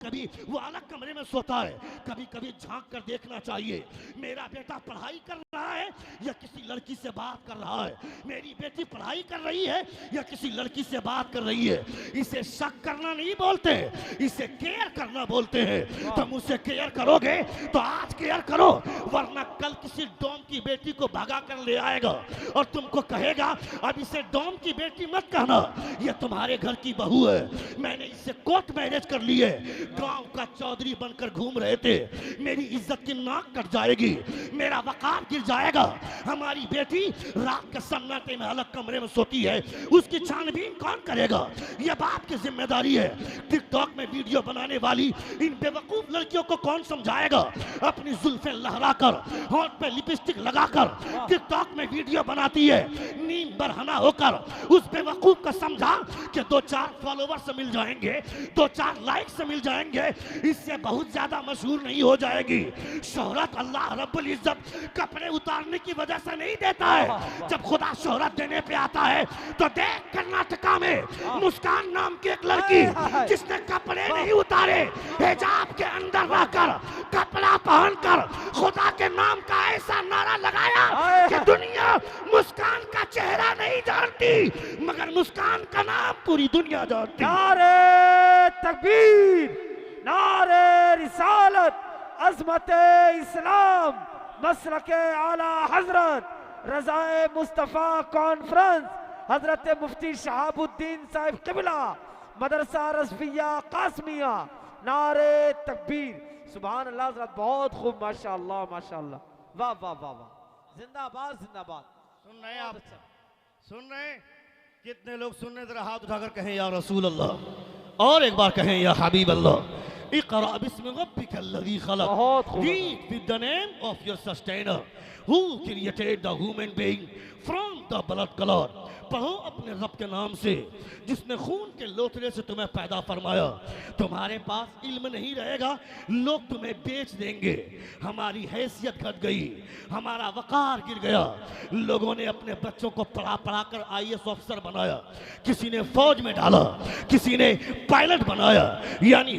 कभी वो अलग कमरे में सोता है, कभी कभी झांक कर देखना चाहिए मेरा बेटा पढ़ाई कर रहा है या किसी लड़की से बात कर रहा है, मेरी बेटी पढ़ाई कर रही है या किसी लड़की से बात कर रही है। इसे शक करना नहीं बोलते, इसे केयर करना बोलते हैं। तुम उसे केयर करोगे तो आज केयर करो, वरना कल किसी डॉम की बेटी को भगा कर ले आएगा और तुमको कहेगा अब इसे डॉम की बेटी मत कहना, ये तुम्हारे घर की बहू है। मैंने इससे कोर्ट मैरिज कर ली है, गांव का चौधरी बनकर घूम रहे थे, मेरी इज्जत की नाक कट जाएगी, मेरा वकार गिर जाएगा। हमारी बेटी रात के सन्नाटे में अलग कमरे में सोती है, उसकी छानबीन कौन करेगा? यह बाप की जिम्मेदारी है। टिकटॉक में वीडियो बनाने वाली इन बेवकूफ लड़कियों को कौन समझाएगा? अपनी जुल्फें लहराकर, होंठ पे लिपस्टिक लगाकर टिकटॉक में वीडियो बनाती है, नींद बरहना होकर। उस बेवकूफ को समझा कि 2-4 फॉलोवर्स मिल जाएंगे, 2-4 लाइक्स मिल जाएंगे, इससे बहुत ज्यादा मशहूर नहीं हो जाएगी। शोहरत अल्लाह रब्बुल इज्जत कपड़े उतारने की वजह से नहीं देता है। जब खुदा शोहरत देने पे आता है तो देख कर्नाटका में मुस्कान नाम की एक लड़की जिसने कपड़े नहीं उतारे, हिजाब के अंदर रहकर कपड़ा पहनकर खुदा के नाम का ऐसा नारा लगाया कि दुनिया मुस्कान का चेहरा नहीं जानती मगर मुस्कान का नाम पूरी दुनिया जानती। नारे तकबीर, नारे रिसालत, अज़मत इस्लाम, मसलके आला हजरत, रज़ाए मुस्तफ़ा कॉन्फ्रेंस, हजरत मुफ्ती शहाबुद्दीन साहिब किबला, मदरसा रज़विया कासमिया। नारे तकबीर, सुभान अल्लाह। हज़रत बहुत खूब, माशाअल्लाह माशाअल्लाह, वाह वाह वाह वाह, जिंदाबाद जिंदाबाद। सुन रहे हैं आप? सुन रहे हैं? कितने लोग सुन रहे? जरा हाथ उठाकर कहें या रसूल अल्लाह, और एक बार कहें या हबीब अल्लाह। इक़रा बिस्मि रब्बिकल्लज़ी खलक़, read with the name of your sustainer who created the human being from the blood clot. पढ़ो अपने रब के नाम से जिसने खून के लोथड़े से तुम्हें पैदा फरमाया। तुम्हारे पास इल्म नहीं रहेगा, लोग तुम्हें बेच देंगे। हमारी हैसियत घट गई, हमारा वकार गिर गया। लोगों ने अपने बच्चों को पढ़ा पढ़ा कर IAS ऑफिसर बनाया, किसी ने फौज में डाला, किसी ने पायलट बनाया, यानी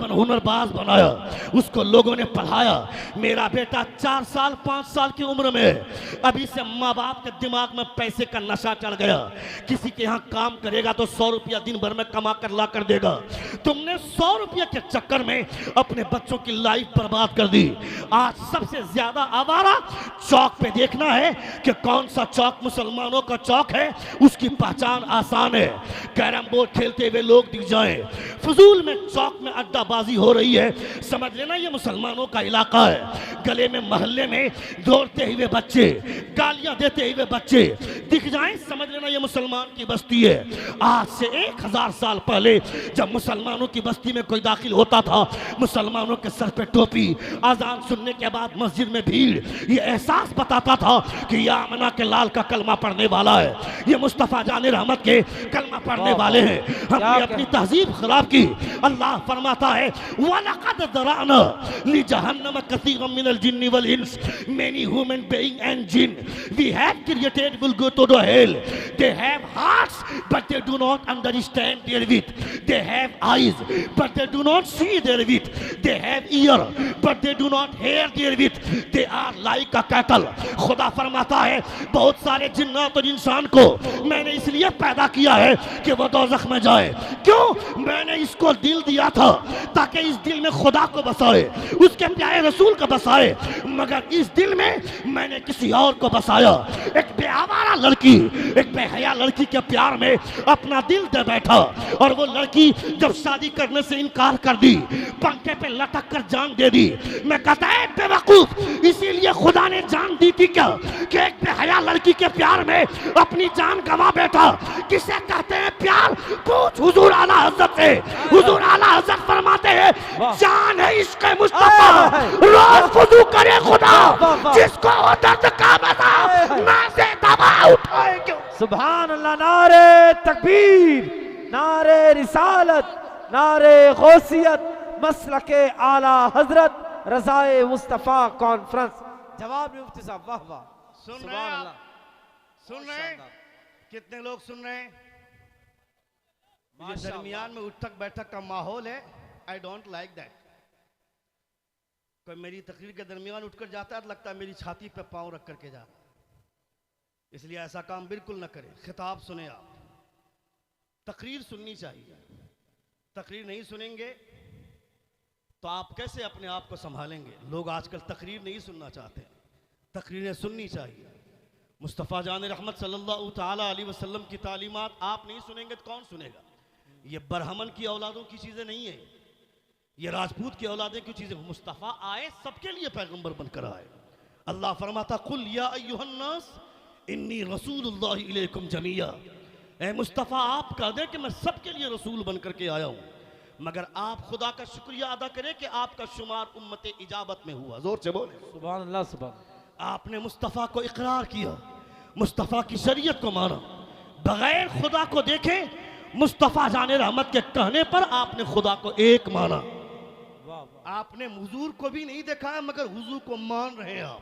हुनरबाज बनाया। उसको लोगों ने पढ़ाया। मेरा बेटा 4 साल 5 साल की उम्र में अभी से माँ बाप के दिमाग में पैसे का नशा चढ़ गया। किसी के यहाँ काम करेगा तो 100 रुपया दिन भर में कमा कर ला कर देगा। तुमने 100 रुपया के चक्कर में अपने बच्चों की लाइफ बर्बाद कर दी। आज सबसे ज्यादा आवारा चौक पे देखना है कि कौन सा चौक मुसलमानों का चौक है, उसकी पहचान आसान है। कैरम बोर्ड खेलते हुए लोग दिख जाएं, फजूल में चौक में अड्डाबाजी हो रही है, समझ लेना ये मुसलमानों का इलाका है। गले में मोहल्ले में दौड़ते हुए बच्चे, गालियां देते हुए बच्चे दिख जाएं, समझ लेना ये मुसलमान की बस्ती है। आज से 1000 साल पहले जब मुसलमानों की बस्ती में कोई दाखिल होता था, मुसलमानों के सर पे टोपी, अजान सुनने के बाद मस्जिद में भीड़, ये एहसास बताता था कि ये आमना के लाल का कलमा पढ़ने वाला है, ये मुस्तफ़ा जाने रहमत के कलमा पढ़ने वाले हैं। हमने अपनी तहजीब खराब की। अल्लाह फरमाता है वलक़द ज़रअना लिजहन्नम कसीरम मिनल जिन्नि वल इंस, many human being and jinn we have created will go to the hell. They have hearts but they do not understand therewith. They have eyes but they do not see therewith. They have ear but they do not hear therewith. They are like a cattle. खुदा फरमाता है बहुत सारे जिन्नात और इंसान को मैंने इसलिए पैदा किया है कि वो दोज़ख में जाए। क्यों? मैंने इसको दिल दिया था ताकि इस दिल में खुदा को बसाए, उसके प्यारे रसूल को बसाए, मगर इस दिल में मैंने किसी और को बसाया। एक बेआवारा लड़की, एक बेहया लड़की के प्यार में अपना दिल दे बैठा और वो लड़की जब शादी करने से इनकार कर दी, पंखे पे लटक कर जान दे दी। मैं कहता है बेवकूफ, इसीलिए खुदा ने जान दी थी क्या कि एक बेहया लड़की के प्यार में अपनी जान गंवा बैठा। किसे कहते हैं प्यार? पूछ हुजूर आला हज़रत से। हुजूर आला हज़रत फरमाते हैं जान है इश्क़ मुस्तफ़ा, रोज वुज़ू करे खुदा, जिसको हो दर्द का बता ना से दबा उठाए क्यों। सुभान अल्लाह। नारे तकबीर, नारे रिसालत, नारे गौसियत, मसलके आला हजरत, रज़ाए मुस्तफ़ा कॉन्फ्रेंस। जवाब नहीं मुफ्ती साहब, वाह वाह। सुन रहे हैं आप? सुन रहे हैं? कितने लोग सुन रहे हैं? दरमियान में उठक बैठक का माहौल है, आई डोंट लाइक दैट। कोई मेरी तकरीर के दरमियान उठकर जाता है तो लगता है मेरी छाती पे पांव रख करके जा रहा है, इसलिए ऐसा काम बिल्कुल ना करें। खिताब सुने आप, तकरीर सुननी चाहिए। तकरीर नहीं सुनेंगे तो आप कैसे अपने आप को संभालेंगे? लोग आजकल तकरीर नहीं सुनना चाहते, तकरीरें सुननी चाहिए। मुस्तफ़ा जान रहमत सल्लल्लाहु ताला अलैहि वसल्लम की तालीमात आप नहीं सुनेंगे तो कौन सुनेगा? ये बरहमन की औलादों की चीज़ें नहीं है, ये राजपूत की औलादों की चीज़ें। मुस्तफ़ा आए सबके लिए पैगंबर बनकर आए। अल्लाह फरमाता कुल या अय्युहन्नास इन्नी रसूलुल्लाहि इलैकुम जमीया। ए मुस्तफ़ा आप कह दे कि मैं सबके लिए रसूल बन करके आया हूँ, मगर आप खुदा का शुक्रिया अदा करें कि आपका शुमार उम्मत इजाबत में हुआ। जोर से बोले सुभान अल्लाह। सुभान। आपने मुस्तफ़ा को इकरार किया, मुस्तफ़ा की शरीयत को माना, बगैर खुदा को देखे मुस्तफ़ा जाने रहमत के कहने पर आपने खुदा को एक माना। आपने हुजूर को भी नहीं देखा है मगर हुजूर को मान रहे हैं आप,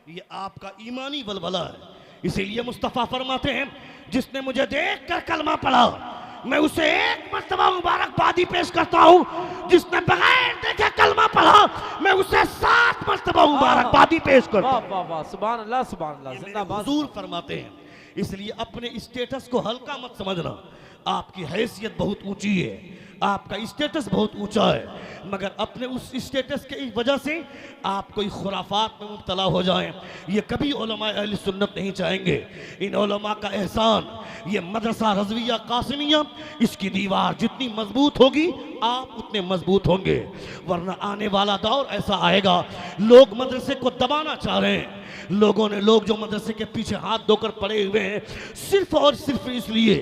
ये आपका ईमानी बलबला है। इसीलिए मुस्तफ़ा फरमाते हैं जिसने मुझे देख कर कलमा पढ़ा मैं उसे एक मर्तबा मुबारकबादी पेश करता हूँ, जिसने बगैर देखे कलमा पढ़ा मैं उसे 7 मर्तबा मुबारकबादी पेश करता हूँ। वाह वाह, सुभान अल्लाह सुभान अल्लाह। जिंदाबाद। हुजूर फरमाते हैं, इसलिए अपने स्टेटस को हल्का मत समझना। आपकी हैसियत बहुत ऊंची है, आपका स्टेटस बहुत ऊंचा है, मगर अपने उस स्टेटस के वजह से आप कोई खुराफात में मुब्तला हो जाएं, ये कभी उलमा अहले सुन्नत नहीं चाहेंगे। इन उलमा का एहसान, ये मदरसा रज़विया कासिमिया, इसकी दीवार जितनी मजबूत होगी आप उतने मजबूत होंगे। वरना आने वाला दौर ऐसा आएगा, लोग मदरसे को दबाना चाह रहे हैं। लोग जो मदरसे के पीछे हाथ धोकर पड़े हुए हैं सिर्फ और सिर्फ इसलिए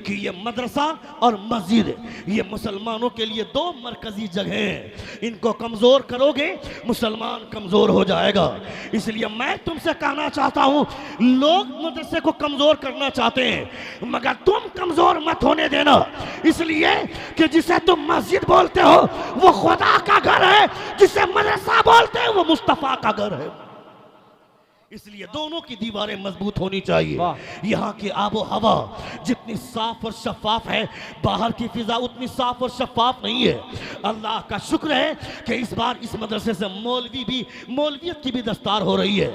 कि ये मदरसा और मस्जिद ये मुसलमानों के लिए 2 मरकजी जगह हैं। इनको कमज़ोर करोगे मुसलमान कमज़ोर हो जाएगा। इसलिए मैं तुमसे कहना चाहता हूँ, लोग मदरसे को कमज़ोर करना चाहते हैं मगर तुम कमज़ोर मत होने देना, इसलिए कि जिसे तुम मस्जिद बोलते हो वो खुदा का घर है, जिसे मदरसा बोलते हैं वो मुस्तफ़ा का घर है। इसलिए दोनों की दीवारें मजबूत होनी चाहिए। यहाँ की आबो हवा जितनी साफ और शफाफ है, बाहर की फिजा उतनी साफ और शफाफ नहीं है। अल्लाह का शुक्र है कि इस बार इस मदरसे से मौलवियत की भी दस्तार हो रही है।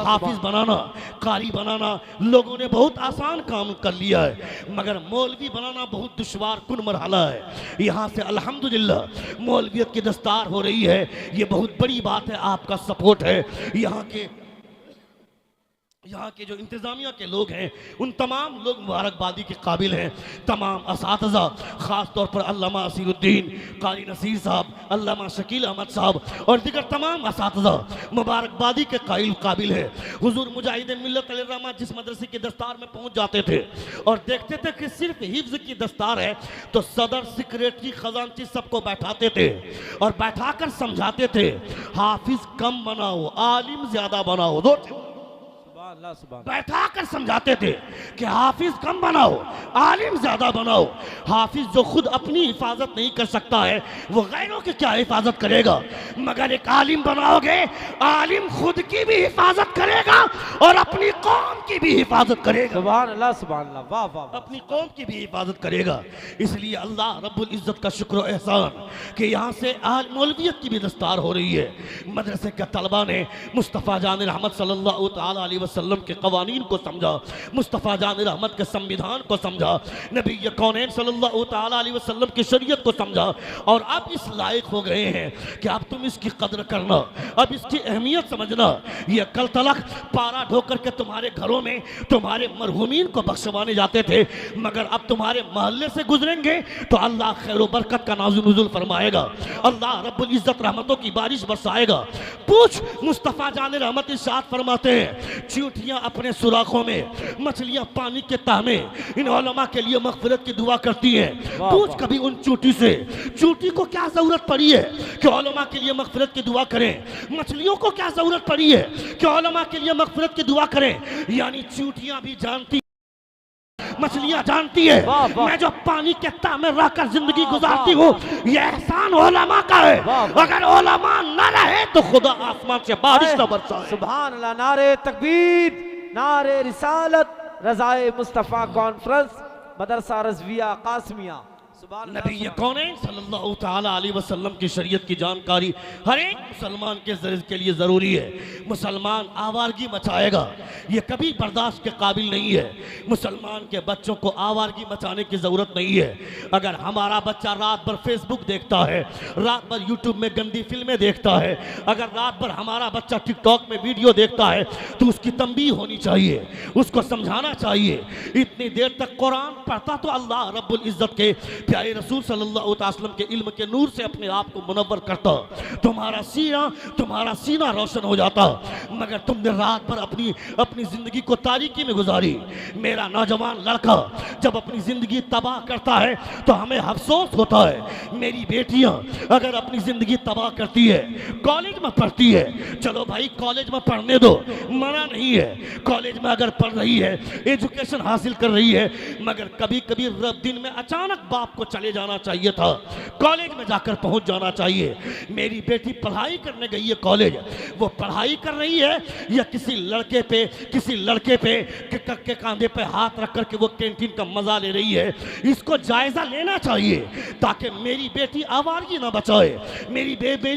हाफिज बनाना, कारी बनाना लोगों ने बहुत आसान काम कर लिया है, मगर मौलवी बनाना बहुत दुश्वार कुन मरहला है। यहाँ से अल्हम्दुलिल्लाह मौलवियत की दस्तार हो रही है, ये बहुत बड़ी बात है, आपका सपोर्ट है। यहाँ के जो इंतज़ामिया के लोग हैं उन तमाम लोग मुबारकबादी के काबिल हैं। तमाम असातिज़ा, ख़ास तौर पर अल्लामा असीरुद्दीन कारी नसीर साहब, अल्लामा शकील अहमद साहब और दीगर तमाम असातिज़ा मुबारकबादी के काबिल है। हुजूर मुजाहिदीन मिल्लत अलैहिर्रहमा जिस मदरसे की दस्तार में पहुँच जाते थे और देखते थे कि सिर्फ हिफ्ज़ की दस्तार है तो सदर, सेक्रेटरी, खजांची सबको बैठाते थे और बैठाकर समझाते थे, हाफिज कम बनाओ, आलिम ज़्यादा बनाओ। बैठा कर समझाते थे कि हाफिज कम बनाओ, आलिम ज्यादा बनाओ। हाफिज जो खुद अपनी हिफाजत नहीं कर सकता है वो गैरों की क्या हिफाजत करेगा, मगर एक आलिम बनाओगे, आलिम खुद की भी हिफाजत करेगा और अपनी कौम की भी हिफाजत करेगा। सुभान अल्लाह सुभान अल्लाह। वाह वाह। अपनी कौम की भी हिफाजत करेगा। इसलिए अल्लाह रब्बुल इज्जत का शुक्र और एहसान कि यहाँ से मौलवियत की भी दस्तार हो रही है। मदरसे के तलबा ने मुस्तफ़ा जान रहमत सल्लल्लाहु ताला अलैहि वसल्लम के कवानीन को समझा, मुस्तफ़ा जान रहमत के संविधान को समझा, नबी कौनैन सल्लल्लाहु ताला अलैहि वसल्लम की शरीयत को समझा और अब इस लायक हो गए हैं कि अब तुम इसकी कदर करना, अब इसकी अहमियत समझना। ये कल तलक पारा ढोकर के तुम्हारे घरों में तुम्हारे मरहूमीन को बख्शवाने जाते थे, मगर अब तुम्हारे मोहल्ले से गुजरेंगे तो अल्लाह खैर बरकत का नाज़ुल फरमाएगा, अल्लाह रब्बुल इज्जत रहमतों की बारिश बरसाएगा। पूछ मुस्तफ़ा जान रहमत इरशाद फरमाते हैं, चींटियां अपने सुराखों में, मछलियां पानी के तह में इन उलमा के लिए मग़फ़िरत की दुआ करती हैं। पूछ कभी उन चींटी से, चींटी को क्या जरूरत पड़ी है कि उलमा के लिए मग़फ़िरत की दुआ करें? मछलियों को क्या जरूरत पड़ी है कि उलमा के लिए मग़फ़िरत की दुआ करें? यानी चींटियां भी जानती, मछलियां जानती है मैं जो पानी के तह में रहकर जिंदगी गुजारती हूँ ये एहसान उलमा का है। अगर उलमा न रहे तो खुदा आसमान से बारिश न बरसाए। सुभान अल्लाह। नारे तकबीर, नारे रिसालत, रज़ाए मुस्तफ़ा कॉन्फ्रेंस, मदरसा रज़विया कासिमिया। नबी कौनैन सल्लल्लाहु ताला अलैहि वसल्लम की शरीयत की जानकारी हर एक मुसलमान के लिए ज़रूरी है। मुसलमान आवारगी मचाएगा, ये कभी बर्दाश्त के काबिल नहीं है। मुसलमान के बच्चों को आवारगी मचाने की ज़रूरत नहीं है। अगर हमारा बच्चा रात भर फेसबुक देखता है, रात भर यूट्यूब में गंदी फिल्में देखता है, अगर रात भर हमारा बच्चा टिकटॉक में वीडियो देखता है तो उसकी तंबीह होनी चाहिए, उसको समझाना चाहिए। इतनी देर तक कुरान पढ़ता तो अल्लाह रब्बुल इज़्ज़त के प्यारे रसूल सल्लल्लाहु अलैहि वसल्लम के इल्म के नूर से अपने आप को मुनव्वर करता, तुम्हारा सीना रोशन हो जाता। मगर तुमने रात भर अपनी जिंदगी को तारीकी में गुजारी। मेरा नौजवान लड़का जब अपनी जिंदगी तबाह करता है तो हमें अफसोस होता है। मेरी बेटियां अगर अपनी जिंदगी तबाह करती है, कॉलेज में पढ़ती है, चलो भाई कॉलेज में पढ़ने दो, मना नहीं है। कॉलेज में अगर पढ़ रही है, एजुकेशन हासिल कर रही है, मगर कभी कभी दिन में अचानक बाप को चले जाना चाहिए था, कॉलेज में जाकर पहुंच जाना चाहिए। मेरी बेटी पढ़ाई करने गई है कॉलेज, वो पढ़ाई कर रही है या किसी लड़के पे के कांधे पे हाथ रख करके वो कैंटीन का मजा ले रही है, इसको जायजा लेना चाहिए ताकि मेरी बेटी आवारगी ना बचाए, मेरी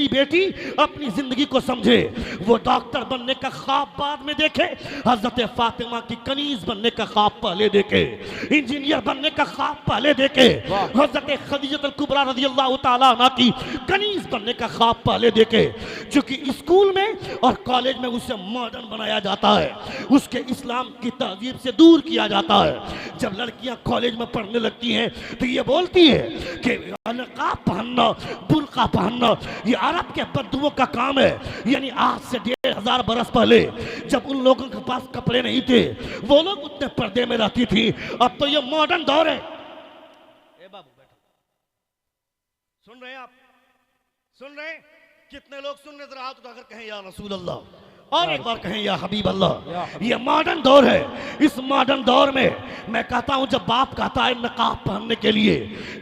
बेटी अपनी जिंदगी को समझे। वो डॉक्टर बनने का ख्वाब बाद में देखे, हजरत फातिमा की कनीज बनने का ख्वाब पहले देखे, इंजीनियर बनने का ख्वाब पहले देखे, हजरत खदीजतुल कुबरा रज़ियल्लाहु ताला अन्हा की कनीज बनने का ख्वाब पहले देखे। क्योंकि स्कूल में और कॉलेज में उसे मॉडर्न बनाया जाता है, उसके इस्लाम की तहजीब से दूर किया जाता है। जब लड़कियां कॉलेज में पढ़ने लगती हैं तो ये बोलती है कि नकाब पहनना, बुर्का पहनना ये अरब के बद्दुओं का काम है। यानी आज से 1500 बरस पहले जब उन लोगों के पास कपड़े नहीं थे, वो लोग उतने पर्दे में रहती थी। अब तो ये मॉडर्न दौर है। ए बाबू बैठो, सुन रहे हैं आप? सुन रहे हैं? कितने लोग सुन रहे? जरा हाथ उठाकर कहें या रसूल अल्लाह, और एक बार कहें या हबीब अल्लाह। ये मॉडर्न दौर है। इस मॉडर्न दौर में मैं कहता हूं, जब बाप कहता है नकाब पहनने के लिए,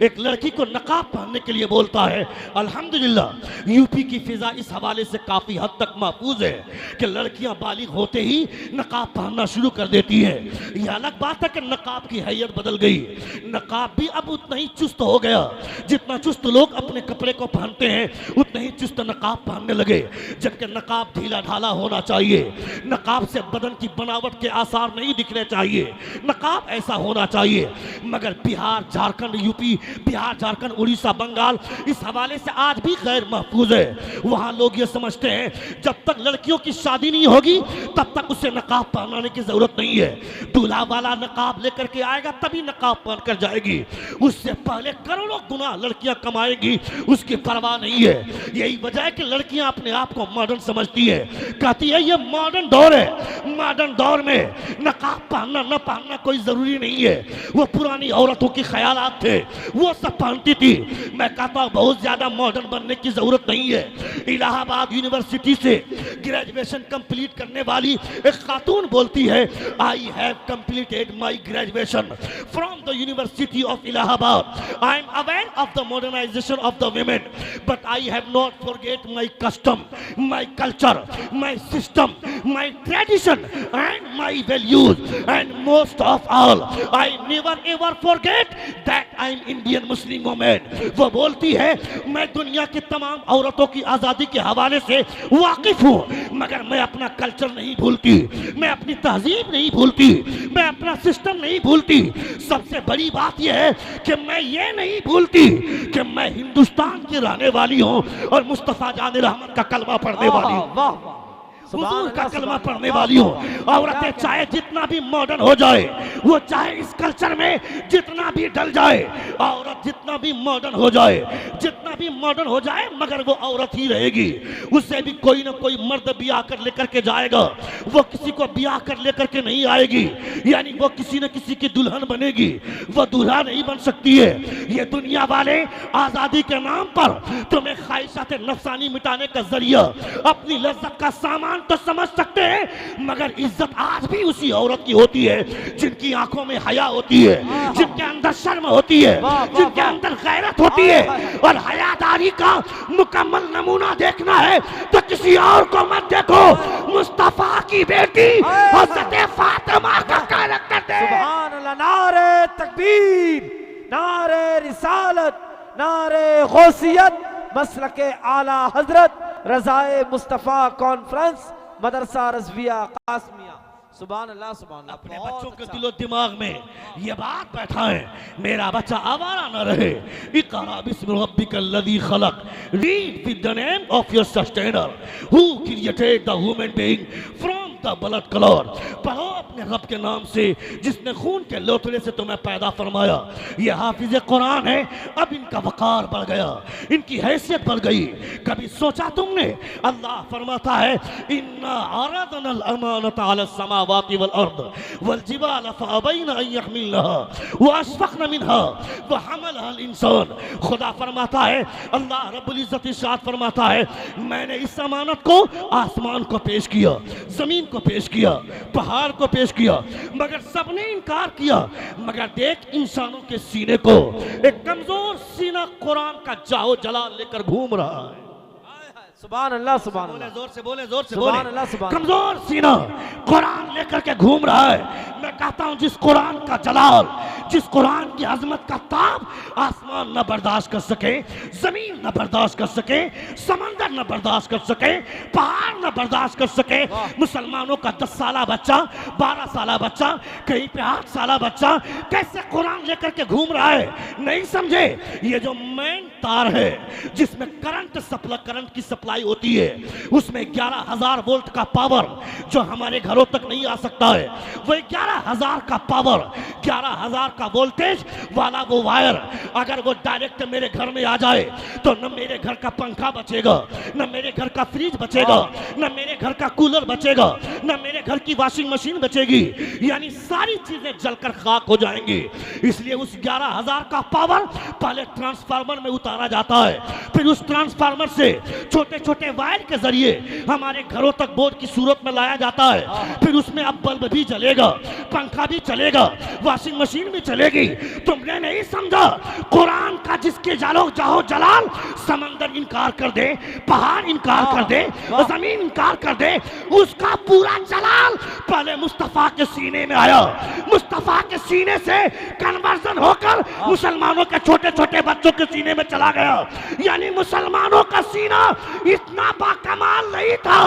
एक लड़की को नकाब पहनने के लिए बोलता है, अल्हम्दुलिल्लाह यूपी की फिजा इस हवाले से काफी हद तक महफूज है कि लड़कियां बालिग होते ही नकाब पहनना शुरू कर देती है। यह अलग बात है कि नकाब की हैयत बदल गई, नकाब भी अब उतना ही चुस्त हो गया। जितना चुस्त लोग अपने कपड़े को पहनते हैं उतना ही चुस्त नकाब पहनने लगे, जबकि नकाब ढीला ढाला होना चाहिए। नकाब से बदन की बनावट के आसार नहीं दिखने चाहिए, नकाब ऐसा होना चाहिए। मगर बिहार झारखंड यूपी, बिहार झारखंड उड़ीसा बंगाल इस हवाले से आज भी गैर महफूज है। वहां लोग ये समझते हैं जब तक लड़कियों की शादी नहीं होगी तब तक उसे नकाब पहनाने की जरूरत नहीं है। दूल्हा वाला नकाब लेकर के आएगा तभी नकाब पहन कर जाएगी, उससे पहले करोड़ों गुना लड़कियां कमाएगी, उसकी परवाह नहीं है। यही वजह है कि लड़कियां अपने आप को मॉडर्न समझती है, कहती है ये मॉडर्न दौर है। मॉडर्न दौर में नकाब पहनना न पहनना कोई जरूरी नहीं है। वो पुरानी औरतों की ख्यालात थे, वो सब पहनती थी। मैं कहता हूं बहुत ज्यादा मॉडर्न बनने की जरूरत नहीं है। इलाहाबाद यूनिवर्सिटी से ग्रेजुएशन कंप्लीट करने वाली एक खातून बोलती है, I have completed my graduation from the university of Allahabad. I am aware of the modernisation of the women, but I have not forget my custom, my culture, my system, my tradition and my values, and most of all I never ever forget that I am Indian Muslim woman। वो बोलती है मैं दुनिया की तमाम औरतों की आज़ादी के हवाले से वाकिफ हूँ, मगर मैं अपना कल्चर नहीं भूलती, मैं अपनी तहजीब नहीं भूलती, मैं अपना सिस्टम नहीं भूलती। सबसे बड़ी बात यह है कि मैं ये नहीं भूलती कि मैं हिंदुस्तान की रहने वाली हूँ और मुस्तफा जान रहमत का कलमा पढ़ने वाली हूँ, हुजूर का कलमा पढ़ने वाली हो। औरतें चाहे जितना भी मॉडर्न हो जाए, वो चाहे इस कल्चर में जितना भी डल जाए, औरत जितना भी मॉडर्न हो जाए, जितना भी मॉडर्न हो जाए, मगर वो औरत ही रहेगी। उससे भी कोई ना कोई मर्द ब्याह कर लेकर के जाएगा, वो किसी को ब्याह कर लेकर के नहीं आएगी, यानी वो किसी न किसी की दुल्हन बनेगी, वो दूल्हा नहीं बन सकती है। ये दुनिया वाले आजादी के नाम पर तुम्हें ख्वाहिशात नफसानी मिटाने का जरिया, अपनी लज्जत का सामान तो समझ सकते हैं, मगर इज्जत आज भी उसी औरत की होती है जिनकी आंखों में हया होती है, जिनके अंदर शर्म होती है, जिनके अंदर गैरत होती है। और हयादारी का मुकम्मल नमूना देखना है तो किसी और को मत देखो, मुस्तफा की बेटी हज़रत फातिमा का कैरेक्टर दे। सुभान अल्लाह, नारे तकबीर, नारे रिसालत, नारे गौसियत, मसलके आला हजरत, रजाए मुस्तफ़ा कॉन्फ्रेंस, मदरसा रज़विया कासमिया। सुभान अल्लाह, सुभान अल्लाह। अपने बच्चों के दिलो दिमाग में ये बात बैठाएं, मेरा बच्चा आवारा न रहे। इक़रा बिस्मि रब्बिकल्लज़ी खलक़, read with the name of your sustainer who created the human being from the blood clot. पढ़ो अपने रब के नाम से जिसने खून के लोथड़े से तुम्हें पैदा फरमाया। ये हाफिज कुरान है, अब इनका वकार बढ़ गया, इनकी हैसियत बढ़ गई। कभी सोचा तुमने? अल्लाह फरमाता है इन्ना अरदनल अमानत अला समावाति वल अर्द वल जिबाल फअबैन अन यहमिलहा व अशफक़न मिनहा व हमलहा अल इंसान। खुदा फरमाता है, अल्लाह रब्बुल इज्जत इरशाद फरमाता है, मैंने इस अमानत को आसमान को पेश किया, जमीन को पेश किया, पहाड़ को पेश किया, मगर सबने इनकार किया। मगर देख इंसानों के सीने को एक कमजोर सीना कुरान का जाओ जलाल लेकर घूम रहा है। सुभान अल्लाह, सुभान बोले अल्लाह। जोर से, बोले जोर से, सुभान बोले। अल्लाह, सुभान कमजोर सीना कुरान लेकर के घूम रहा है। मैं कहता हूं जिस कुरान का जलाल, जिस कुरान की अजमत का ताब आसमान न बर्दाश्त कर सके, जमीन न बर्दाश्त कर सके, समंदर न बर्दाश्त कर सके, पहाड़ न बर्दाश्त कर सके, मुसलमानों का 10 साला बच्चा, 12 साला बच्चा, कहीं पे 8 साला बच्चा कैसे कुरान लेकर के घूम रहा है? नहीं समझे? ये जो मेन तार है जिसमें करंट की सप्लाई होती है, उसमें 11,000 वोल्ट का पावर जो हमारे घरों तक नहीं आ सकता है, वो 11,000 का पावर, 11,000 का वोल्टेज वाला वो वायर अगर वो डायरेक्ट मेरे घर में आ जाए तो न मेरे घर का पंखा बचेगा, न मेरे घर का फ्रिज बचेगा, न मेरे घर का कूलर बचेगा, न मेरे घर की वॉशिंग मशीन बचेगी, यानी सारी चीजें जलकर खाक हो जाएंगी। इसलिए उस 11,000 का पावर पहले ट्रांसफार्मर में उतारा जाता है, फिर उस ट्रांसफार्मर से छोटे छोटे वायर के जरिए हमारे घरों तक बोर्ड की सूरत में लाया जाता है। फिर उसमें अब बल्ब भी जलेगा, पंखा भी चलेगा, वॉशिंग मशीन भी चलेगी। तुमने नहीं समझा? कुरान का जिसके जाहो जलाल समंदर इनकार कर दे, पहाड़ इनकार कर दे, जमीन इनकार कर दे, उसका पूरा जलाल पहले मुस्तफा के सीने में आया। मुस्तफा के सीने से कन्वर्जन होकर मुसलमानों के छोटे छोटे बच्चों के सीने में चला गया। यानी मुसलमानों का सीना इतना बाकमाल नहीं था।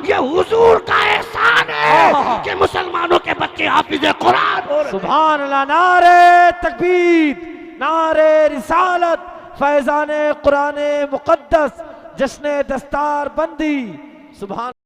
ये हुजूर का एहसान है कि मुसलमानों के बच्चे हाफिज कुरान। सुभान अल्लाह। नारे तकबीर, नारे रिसालत, फैजाने कुरान मुकद्दस, जश्न दस्तार बंदी। सुभान